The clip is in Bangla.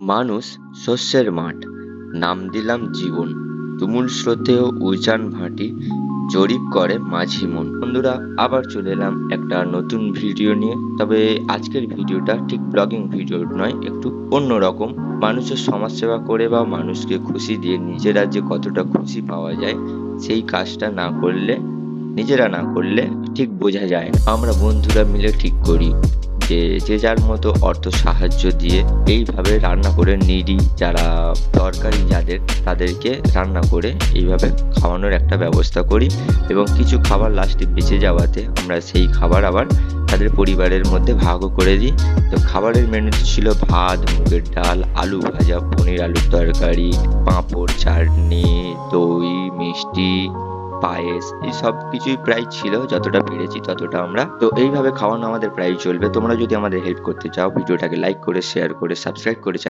মানুষ শস্যের মাঠ, নাম দিলাম জীবন, তুমুল স্রোতেও উজান ভাটি, জরিপ করে মাঝি মন। বন্ধুরা, আবার চলে এলাম একটা নতুন ভিডিও নিয়ে। তবে আজকের ভিডিওটা ঠিক ব্লগিং ভিডিও নয়, একটু অন্যরকম। মানুষের সমাজসেবা করে বা মানুষকে খুশি দিয়ে নিজেরা যে কতটা খুশি পাওয়া যায়, সেই কাজটা নিজেরা না করলে ঠিক বোঝা যায় না। আমরা বন্ধুরা মিলে ঠিক করি যে যার মতো অর্থ সাহায্য দিয়ে এইভাবে রান্না করে নিডি যারা দরকারি তাদেরকে রান্না করে এইভাবে খাওয়ানোর একটা ব্যবস্থা করি, এবং কিছু খাবার লাস্টে বেঁচে যাওয়াতে আমরা সেই খাবার আবার তাদের পরিবারের মধ্যে ভাগও করে দিই। তো খাবারের মেনুতে ছিল ভাত, মুগের ডাল, আলু ভাজা, পনির আলুর তরকারি, পাঁপড়, চাটনি, দই, মিষ্টি, পায়েস, এই সব কিছুই প্রায় ছিল। যতটা পেরেছি ততটা আমরা তো এইভাবে খাওয়ানো আমাদের প্রায় চলবে। তোমরা যদি আমাদের হেল্প করতে চাও, ভিডিওটাকে লাইক করে, শেয়ার করে, সাবস্ক্রাইব করে